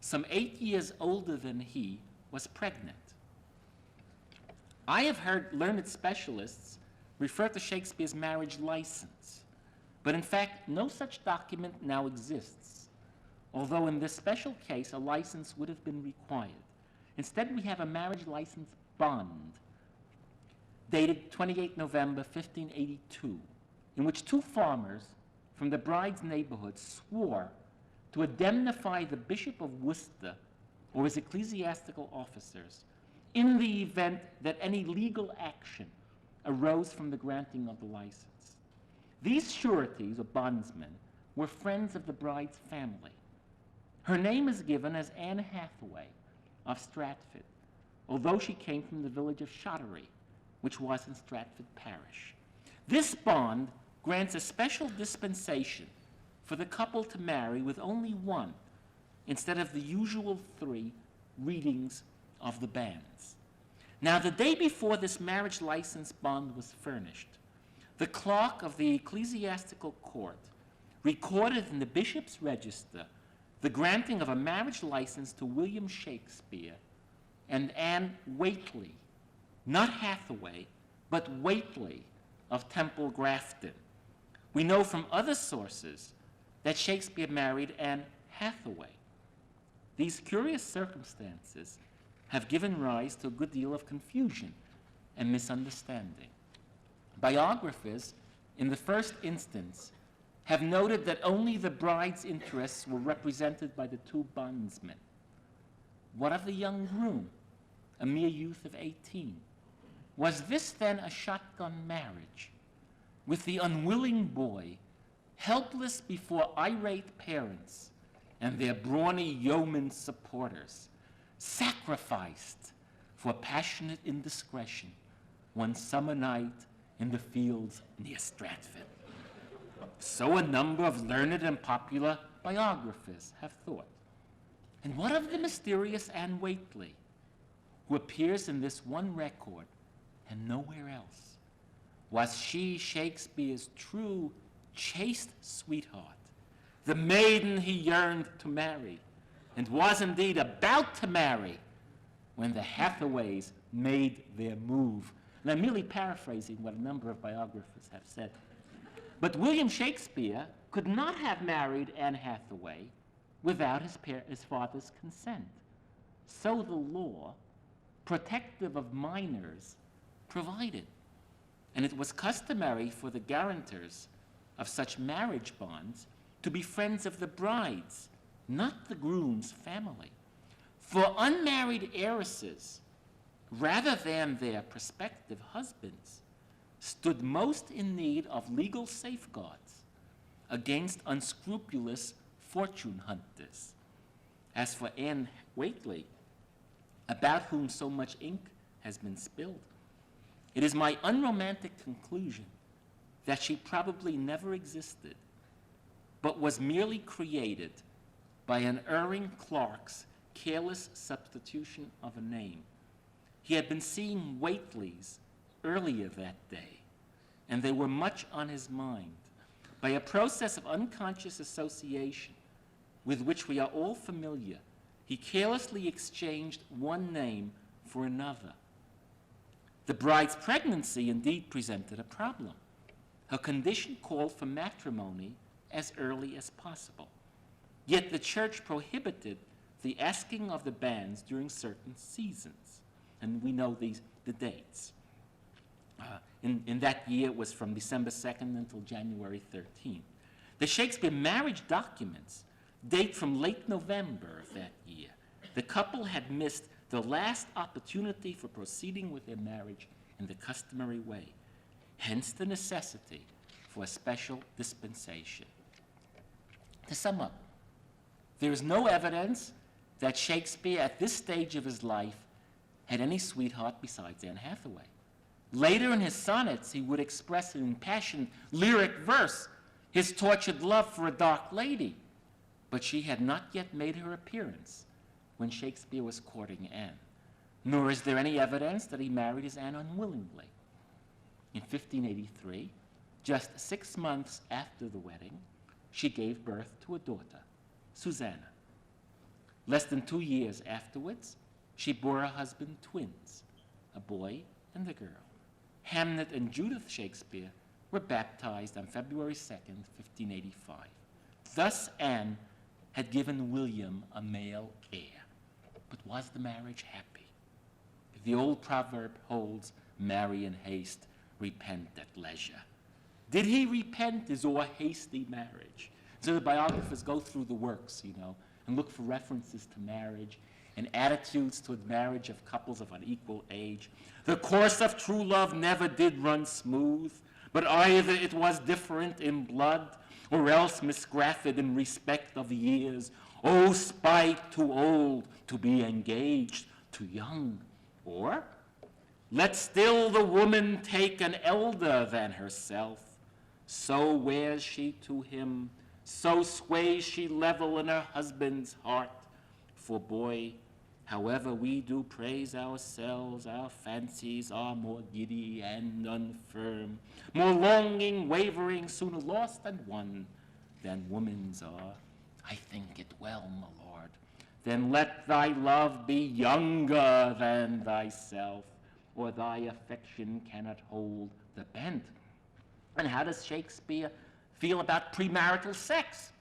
some 8 years older than he, was pregnant. I have heard learned specialists refer to Shakespeare's marriage license, but in fact, no such document now exists, although in this special case, a license would have been required. Instead, we have a marriage license bond dated 28 November 1582, in which 2 farmers from the bride's neighborhood swore to indemnify the Bishop of Worcester or his ecclesiastical officers in the event that any legal action arose from the granting of the license. These sureties, or bondsmen, were friends of the bride's family. Her name is given as Anne Hathaway of Stratford, although she came from the village of Shottery, which was in Stratford Parish. This bond grants a special dispensation for the couple to marry with only 1, instead of the usual 3 readings of the banns. Now, the day before this marriage license bond was furnished, the clerk of the ecclesiastical court recorded in the bishop's register the granting of a marriage license to William Shakespeare and Anne Whately, not Hathaway, but Whately of Temple Grafton. We know from other sources that Shakespeare married Anne Hathaway. These curious circumstances have given rise to a good deal of confusion and misunderstanding. Biographers, in the first instance, have noted that only the bride's interests were represented by the 2 bondsmen. What of the young groom, a mere youth of 18? Was this then a shotgun marriage, with the unwilling boy helpless before irate parents and their brawny yeoman supporters, sacrificed for passionate indiscretion one summer night in the fields near Stratford? So a number of learned and popular biographers have thought. And what of the mysterious Anne Whately, who appears in this one record and nowhere else? Was she Shakespeare's true, chaste sweetheart, the maiden he yearned to marry, and was indeed about to marry when the Hathaways made their move? And I'm merely paraphrasing what a number of biographers have said. But William Shakespeare could not have married Anne Hathaway without his father's consent. So the law, protective of minors, provided. And it was customary for the guarantors of such marriage bonds to be friends of the bride's, not the groom's family. For unmarried heiresses, rather than their prospective husbands, stood most in need of legal safeguards against unscrupulous fortune hunters. As for Anne Whately, about whom so much ink has been spilled, it is my unromantic conclusion that she probably never existed, but was merely created by an erring clerk's careless substitution of a name. He had been seeing Whately's earlier that day, and they were much on his mind. By a process of unconscious association with which we are all familiar, he carelessly exchanged one name for another. The bride's pregnancy indeed presented a problem. Her condition called for matrimony as early as possible. Yet the church prohibited the asking of the banns during certain seasons, and we know the dates. In that year, it was from December 2nd until January 13th. The Shakespeare marriage documents date from late November of that year. The couple had missed the last opportunity for proceeding with their marriage in the customary way, hence the necessity for a special dispensation. To sum up, there is no evidence that Shakespeare at this stage of his life had any sweetheart besides Anne Hathaway. Later in his sonnets, he would express in impassioned lyric verse his tortured love for a dark lady, but she had not yet made her appearance when Shakespeare was courting Anne, nor is there any evidence that he married his Anne unwillingly. In 1583, just 6 months after the wedding, she gave birth to a daughter, Susanna. Less than 2 years afterwards, she bore her husband twins, a boy and a girl. Hamlet and Judith Shakespeare were baptized on February 2nd, 1585. Thus Anne had given William a male heir. But was the marriage happy? The old proverb holds, marry in haste, repent at leisure. Did he repent his or hasty marriage? So the biographers go through the works, and look for references to marriage and attitudes toward marriage of couples of unequal age. The course of true love never did run smooth, but either it was different in blood, or else misgraffed in respect of years. Oh, spite too old to be engaged, too young. Or, let still the woman take an elder than herself. So wears she to him, so sways she level in her husband's heart. For boy, however we do praise ourselves, our fancies are more giddy and unfirm, more longing, wavering, sooner lost and won than woman's are. I think it well, my lord. Then let thy love be younger than thyself, or thy affection cannot hold the bent. And how does Shakespeare feel about premarital sex?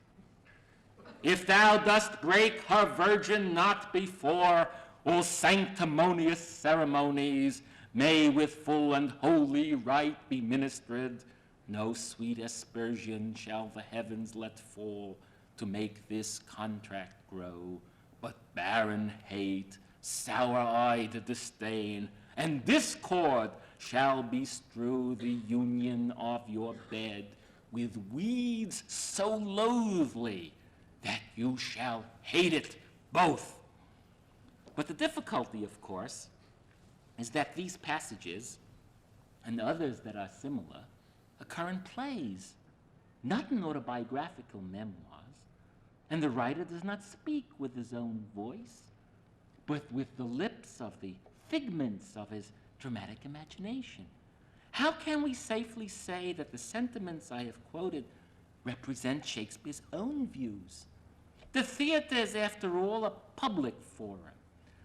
If thou dost break her virgin not before, all sanctimonious ceremonies may with full and holy rite be ministered, no sweet aspersion shall the heavens let fall to make this contract grow, but barren hate, sour-eyed disdain, and discord shall bestrew the union of your bed with weeds so loathly that you shall hate it both. But the difficulty, of course, is that these passages, and others that are similar, occur in plays, not in autobiographical memoirs, and the writer does not speak with his own voice, but with the lips of the figments of his dramatic imagination. How can we safely say that the sentiments I have quoted represent Shakespeare's own views? The theater is, after all, a public forum.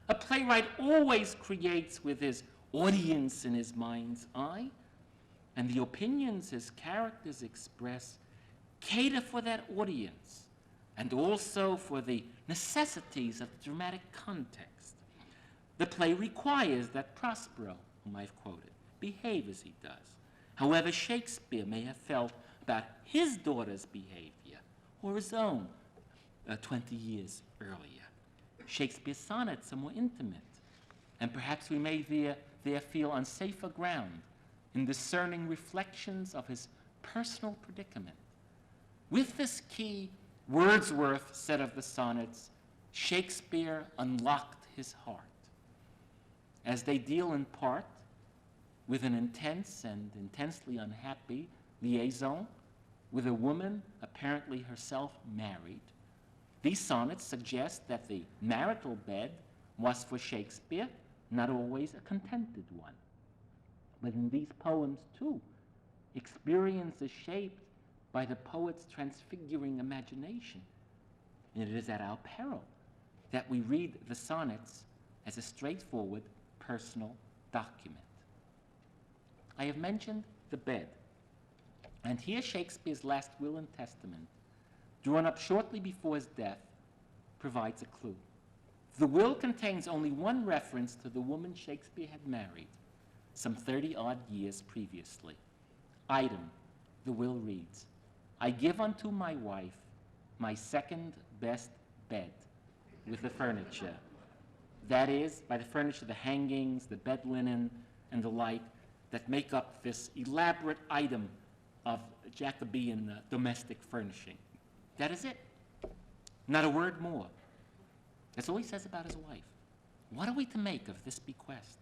A playwright always creates with his audience in his mind's eye, and the opinions his characters express cater for that audience and also for the necessities of the dramatic context. The play requires that Prospero, whom I've quoted, behave as he does. However, Shakespeare may have felt about his daughter's behavior or his own 20 years earlier. Shakespeare's sonnets are more intimate. and perhaps we may there feel on safer ground in discerning reflections of his personal predicament. With this key, Wordsworth said of the sonnets, Shakespeare unlocked his heart. As they deal in part with an intense and intensely unhappy liaison with a woman apparently herself married, these sonnets suggest that the marital bed was for Shakespeare not always a contented one. But in these poems, too, experience is shaped by the poet's transfiguring imagination. And it is at our peril that we read the sonnets as a straightforward personal document. I have mentioned the bed, and here Shakespeare's last will and testament, drawn up shortly before his death, provides a clue. The will contains only one reference to the woman Shakespeare had married some 30-odd years previously. Item, the will reads, I give unto my wife my second best bed with the furniture. That is, by the furniture, the hangings, the bed linen, and the like that make up this elaborate item of Jacobean domestic furnishing. That is it. Not a word more. That's all he says about his wife. What are we to make of this bequest?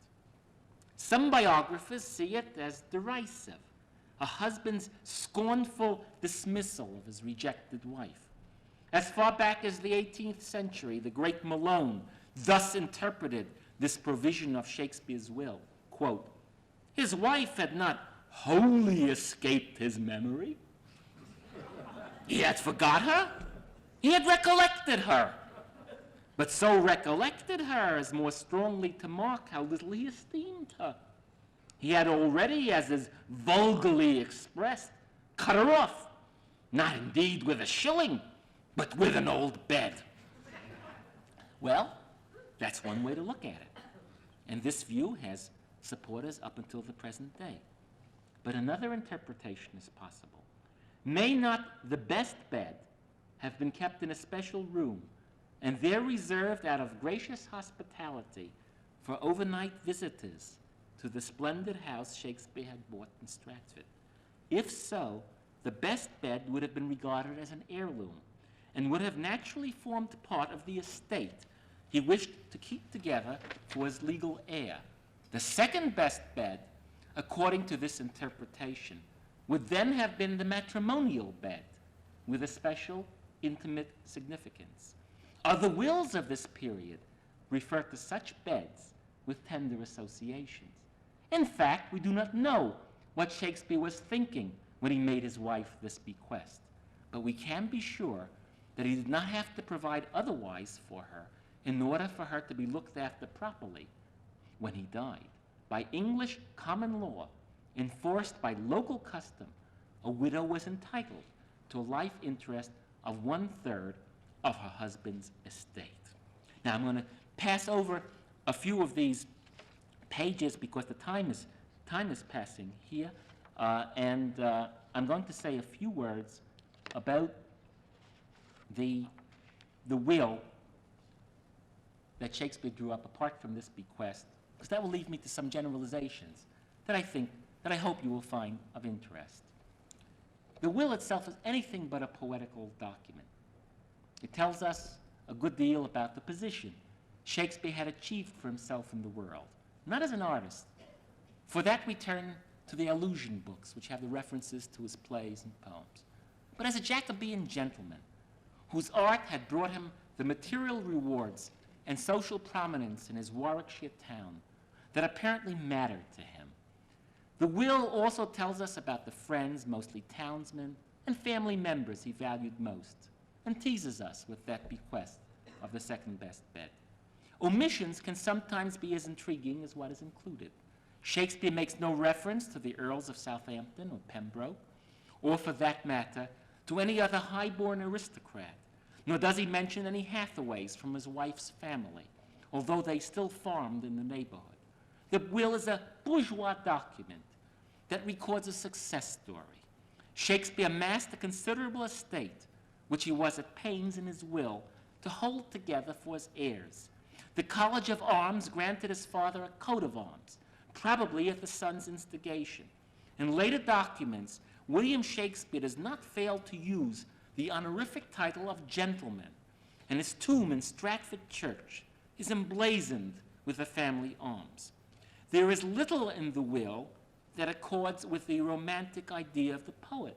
Some biographers see it as derisive, a husband's scornful dismissal of his rejected wife. As far back as the 18th century, the great Malone thus interpreted this provision of Shakespeare's will, quote, his wife had not wholly escaped his memory. He had forgot her. He had recollected her. But so recollected her as more strongly to mark how little he esteemed her. He had already, as is vulgarly expressed, cut her off, not indeed with a shilling, but with an old bed. Well, that's one way to look at it. And this view has supporters up until the present day. But another interpretation is possible. May not the best bed have been kept in a special room and there reserved out of gracious hospitality for overnight visitors to the splendid house Shakespeare had bought in Stratford? If so, the best bed would have been regarded as an heirloom and would have naturally formed part of the estate he wished to keep together for his legal heir. The second best bed, according to this interpretation, would then have been the matrimonial bed with a special intimate significance. Other wills of this period refer to such beds with tender associations. In fact, we do not know what Shakespeare was thinking when he made his wife this bequest, but we can be sure that he did not have to provide otherwise for her in order for her to be looked after properly when he died. By English common law, enforced by local custom, a widow was entitled to a life interest of 1/3 of her husband's estate. Now I'm going to pass over a few of these pages because the time is passing here, and I'm going to say a few words about the will that Shakespeare drew up apart from this bequest, because that will lead me to some generalizations that I hope you will find of interest. The will itself is anything but a poetical document. It tells us a good deal about the position Shakespeare had achieved for himself in the world, not as an artist. For that we turn to the allusion books, which have the references to his plays and poems, but as a Jacobean gentleman whose art had brought him the material rewards and social prominence in his Warwickshire town that apparently mattered to him. The will also tells us about the friends, mostly townsmen, and family members he valued most, and teases us with that bequest of the second best bed. Omissions can sometimes be as intriguing as what is included. Shakespeare makes no reference to the Earls of Southampton or Pembroke, or for that matter, to any other high-born aristocrat, nor does he mention any Hathaways from his wife's family, although they still farmed in the neighborhood. The will is a bourgeois document that records a success story. Shakespeare amassed a considerable estate, which he was at pains in his will to hold together for his heirs. The College of Arms granted his father a coat of arms, probably at the son's instigation. In later documents, William Shakespeare does not fail to use the honorific title of gentleman, and his tomb in Stratford Church is emblazoned with the family arms. There is little in the will that accords with the romantic idea of the poet.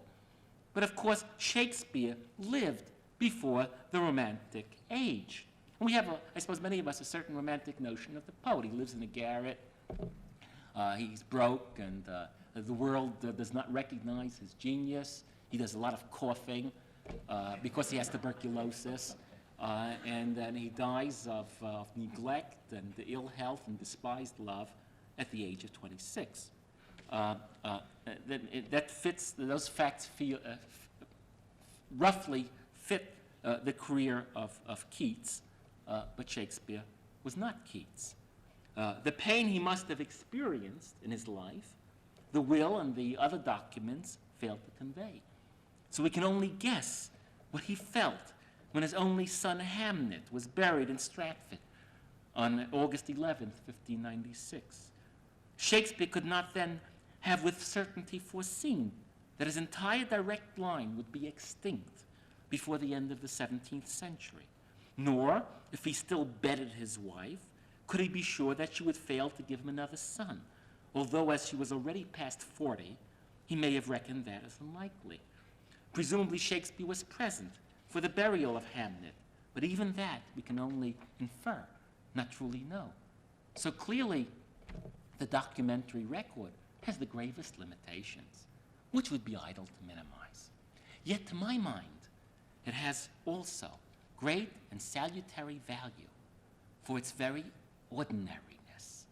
But of course, Shakespeare lived before the Romantic age. And we have, I suppose many of us, a certain romantic notion of the poet. He lives in a garret, he's broke, and the world does not recognize his genius. He does a lot of coughing because he has tuberculosis. And then he dies of neglect and ill health and despised love at the age of 26. That fits, those facts roughly fit the career of Keats, but Shakespeare was not Keats. The pain he must have experienced in his life, the will and the other documents failed to convey. So we can only guess what he felt when his only son Hamnet was buried in Stratford on August 11th, 1596. Shakespeare could not then have with certainty foreseen that his entire direct line would be extinct before the end of the 17th century. Nor, if he still bedded his wife, could he be sure that she would fail to give him another son, although as she was already past 40, he may have reckoned that as unlikely. Presumably Shakespeare was present for the burial of Hamnet, but even that we can only infer, not truly know. So clearly, the documentary record has the gravest limitations, which would be idle to minimize. Yet to my mind, it has also great and salutary value for its very ordinariness,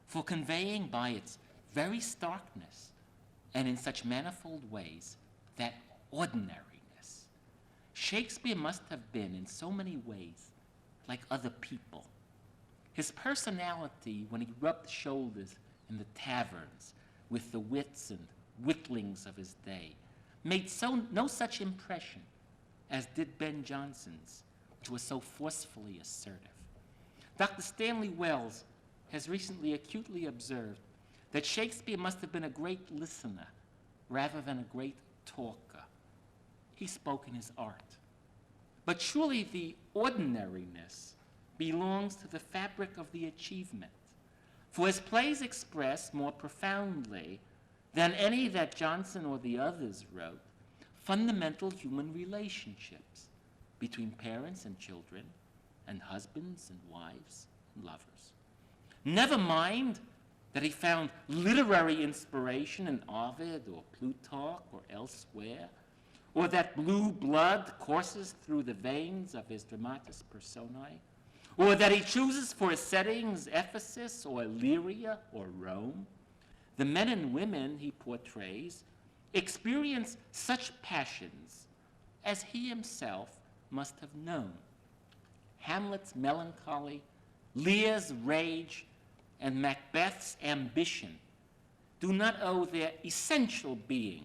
for conveying by its very starkness and in such manifold ways that ordinariness. Shakespeare must have been in so many ways like other people. His personality, when he rubbed shoulders in the taverns with the wits and witlings of his day, made no such impression as did Ben Jonson's, which was so forcefully assertive. Dr. Stanley Wells has recently acutely observed that Shakespeare must have been a great listener rather than a great talker. He spoke in his art. But surely the ordinariness belongs to the fabric of the achievement. For his plays express more profoundly than any that Jonson or the others wrote fundamental human relationships between parents and children, and husbands and wives and lovers. Never mind that he found literary inspiration in Ovid or Plutarch or elsewhere, or that blue blood courses through the veins of his dramatis personae, or that he chooses for his settings Ephesus or Illyria or Rome. The men and women he portrays experience such passions as he himself must have known. Hamlet's melancholy, Lear's rage, and Macbeth's ambition do not owe their essential being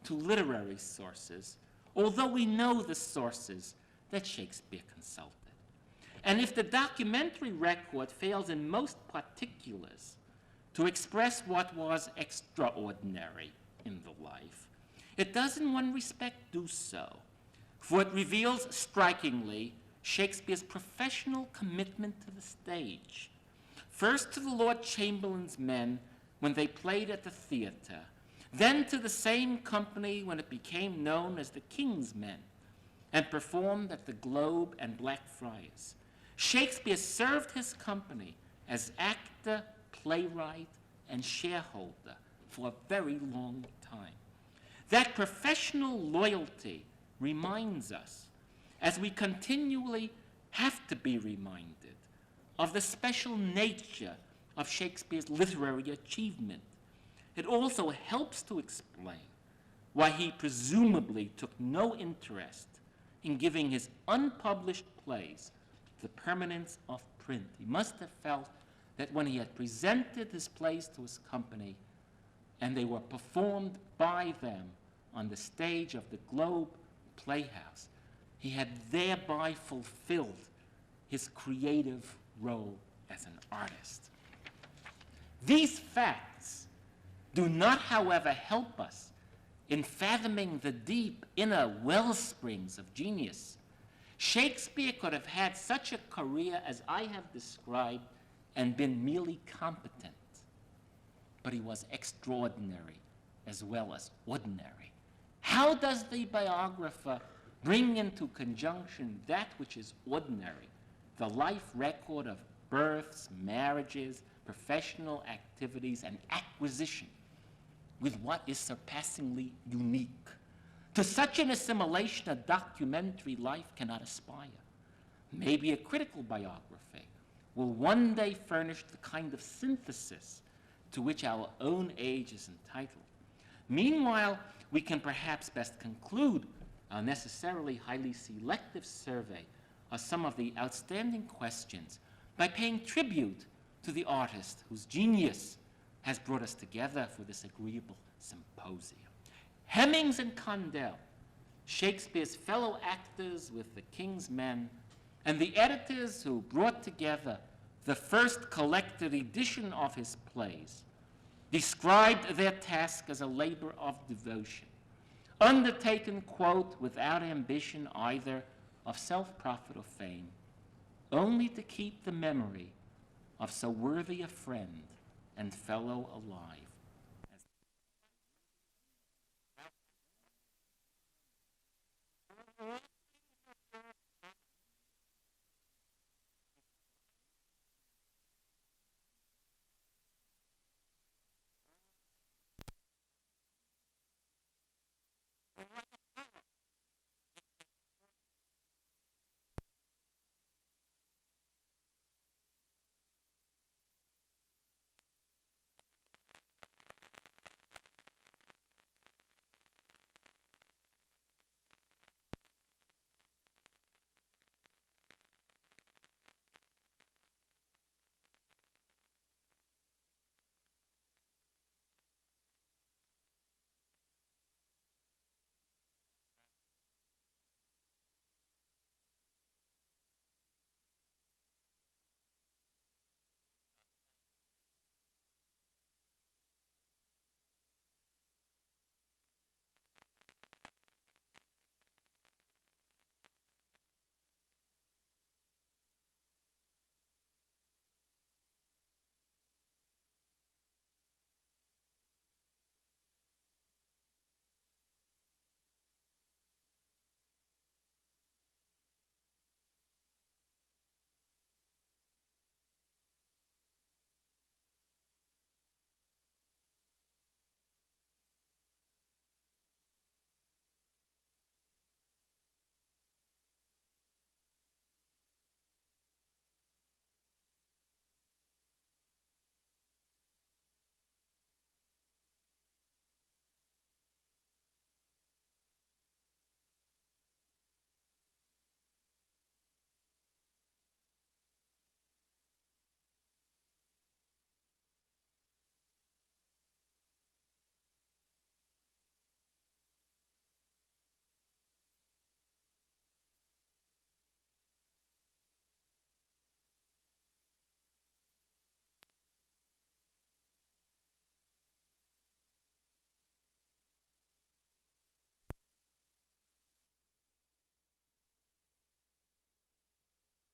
to literary sources, although we know the sources that Shakespeare consulted. And if the documentary record fails in most particulars to express what was extraordinary in the life, it does in one respect do so, for it reveals strikingly Shakespeare's professional commitment to the stage, first to the Lord Chamberlain's men when they played at the theater, then to the same company when it became known as the King's Men and performed at the Globe and Blackfriars. Shakespeare served his company as actor, playwright, and shareholder for a very long time. That professional loyalty reminds us, as we continually have to be reminded, of the special nature of Shakespeare's literary achievement. It also helps to explain why he presumably took no interest in giving his unpublished plays the permanence of print. He must have felt that when he had presented his plays to his company and they were performed by them on the stage of the Globe Playhouse, he had thereby fulfilled his creative role as an artist. These facts do not, however, help us in fathoming the deep inner wellsprings of genius. Shakespeare could have had such a career as I have described and been merely competent, but he was extraordinary as well as ordinary. How does the biographer bring into conjunction that which is ordinary, the life record of births, marriages, professional activities, and acquisition, with what is surpassingly unique? To such an assimilation, a documentary life cannot aspire. Maybe a critical biography will one day furnish the kind of synthesis to which our own age is entitled. Meanwhile, we can perhaps best conclude our necessarily highly selective survey of some of the outstanding questions by paying tribute to the artist whose genius has brought us together for this agreeable symposium. Hemmings and Condell, Shakespeare's fellow actors with the King's Men, and the editors who brought together the first collected edition of his plays, described their task as a labor of devotion, undertaken, quote, without ambition either of self-profit or fame, only to keep the memory of so worthy a friend and fellow alive.